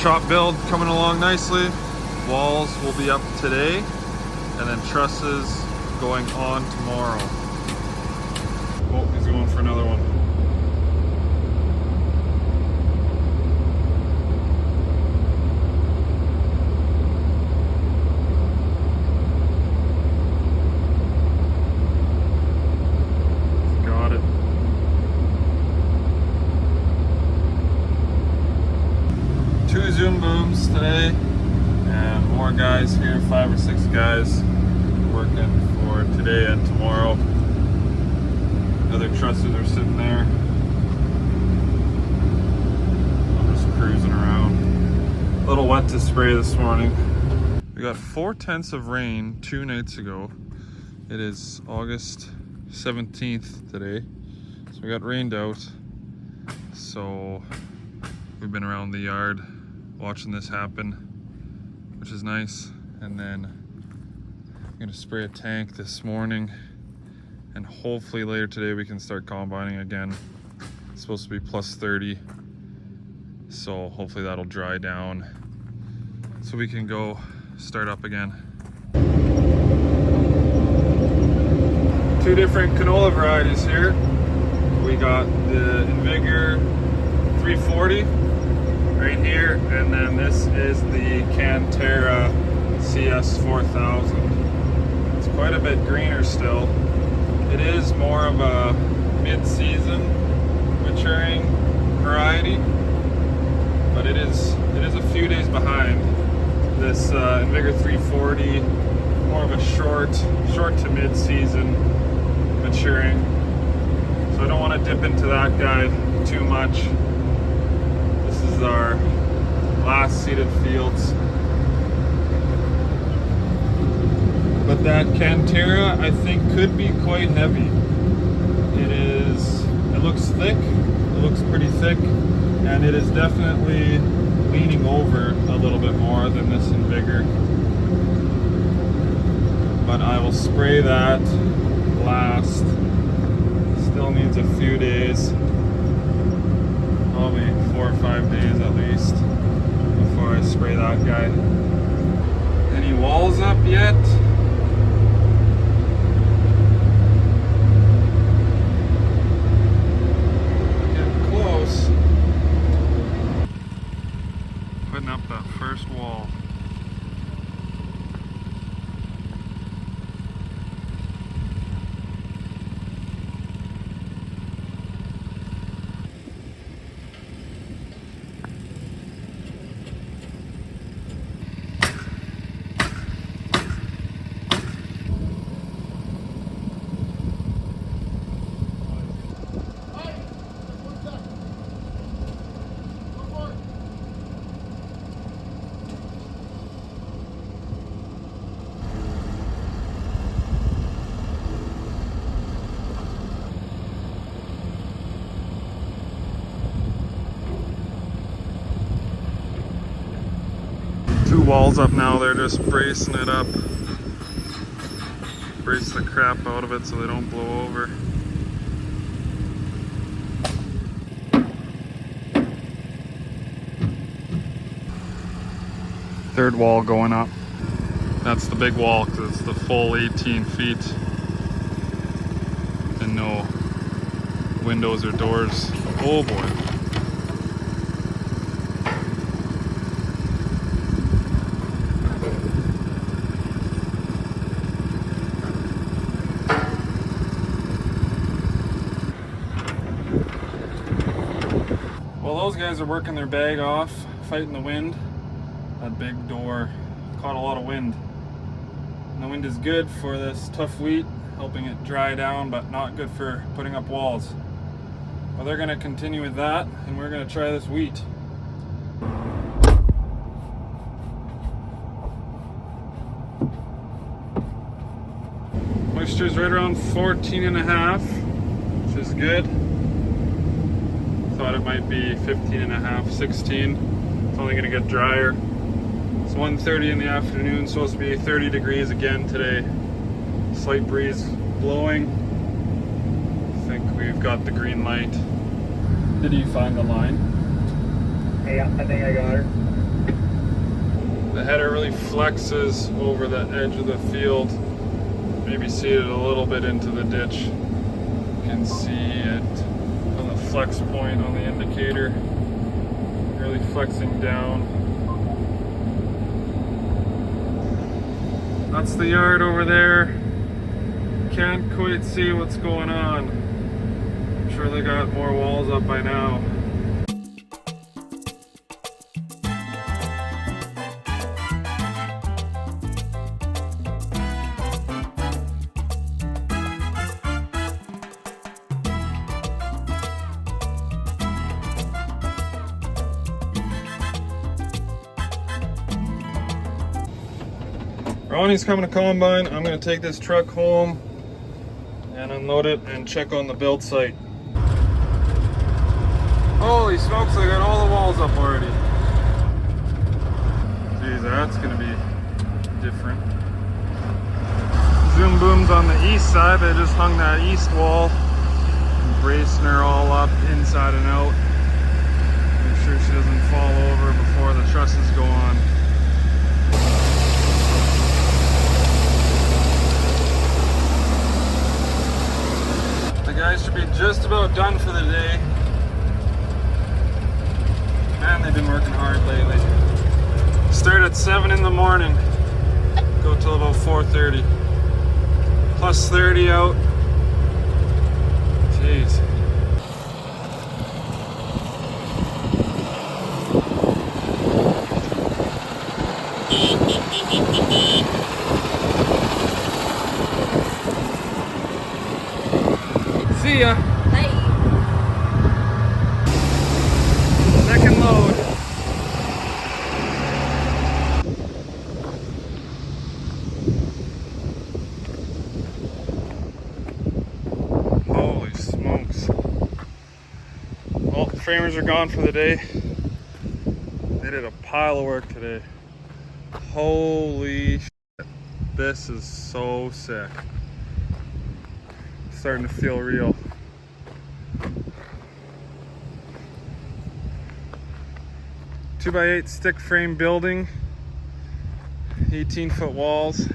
shop build coming along nicely. Walls will be up today, and then trusses going on tomorrow. Oh, he's going for another one. Got it. Two Zoom booms today, and more guys here, 5 or 6 guys working for today and tomorrow. Other trusses are sitting there. I'm just cruising around. A little wet to spray this morning. We got 4/10 of rain 2 nights ago. It is August 17th today, so we got rained out. So we've been around the yard watching this happen, which is nice. And then I'm gonna spray a tank this morning, and hopefully later today we can start combining again. It's supposed to be plus 30, so hopefully that'll dry down so we can go start up again. 2 different canola varieties here. We got the Invigor 340 right here, and then this is the Cantera CS 4000. It's quite a bit greener still. It is more of a mid-season maturing variety, but it is a few days behind this Invigor 340, more of a short to mid-season maturing. So I don't want to dip into that guy too much. This is our last seeded fields. But that Cantera, I think, could be quite heavy. It looks thick, it looks pretty thick, and it is definitely leaning over a little bit more than this Invigor. But I will spray that last. Still needs a few days, probably 4 or 5 days at least, before I spray that guy. Any walls up yet? Putting up that first wall. Two walls up now, they're just bracing it up. Brace the crap out of it so they don't blow over. Third wall going up. That's the big wall because it's the full 18 feet. And no windows or doors. Oh boy. Well, those guys are working their bag off, fighting the wind. That big door caught a lot of wind. And the wind is good for this tough wheat, helping it dry down, but not good for putting up walls. Well, they're gonna continue with that, and we're gonna try this wheat. Moisture's right around 14.5, which is good. Thought it might be 15.5, 16. It's only gonna get drier. It's 1:30 in the afternoon, supposed to be 30 degrees again today. Slight breeze blowing. I think we've got the green light. Did you find the line? Hey, I think I got her. The header really flexes over the edge of the field. Maybe see it a little bit into the ditch. You can see it on the flex point on the indicator. Really flexing down. That's the yard over there. Can't quite see what's going on. I'm sure they got more walls up by now. Ronnie's coming to combine. I'm going to take this truck home and unload it and check on the build site. Holy smokes, I got all the walls up already. Geez, that's going to be different. Zoom boom's on the east side. They just hung that east wall and bracing her all up inside and out. Make sure she doesn't fall over before the trusses go on. The guys should be just about done for the day. Man, they've been working hard lately. Start at 7 in the morning, go till about 4:30. Plus 30 out. Jeez. See ya. Bye. Second load. Holy smokes. Well, the framers are gone for the day. They did a pile of work today. Holy shit. This is so sick. Starting to feel real. Two by 8 stick frame building, 18-foot walls.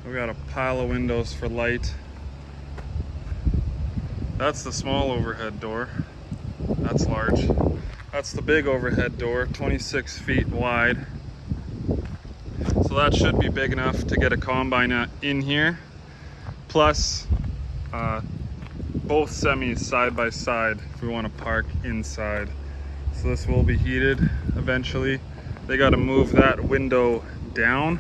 We got a pile of windows for light. That's the small overhead door. That's large. That's the big overhead door, 26 feet wide. So that should be big enough to get a combine in here. Plus, both semis side by side if we want to park inside. So this will be heated eventually. They got to move that window down.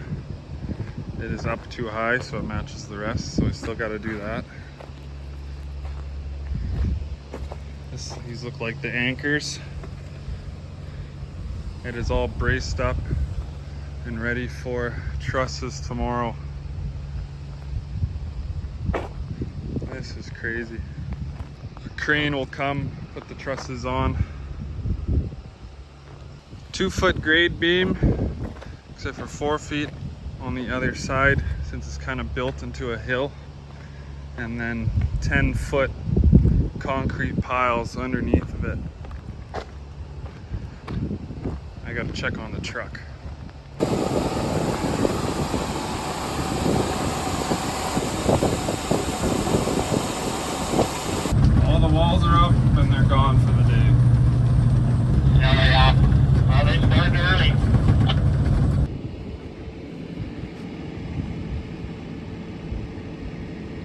It is up too high so it matches the rest, so we still got to do that. These look like the anchors. It is all braced up and ready for trusses tomorrow. This is crazy. The crane will come, put the trusses on. 2-foot grade beam, except for 4 feet on the other side, since it's kind of built into a hill. And then 10-foot concrete piles underneath of it. I gotta check on the truck.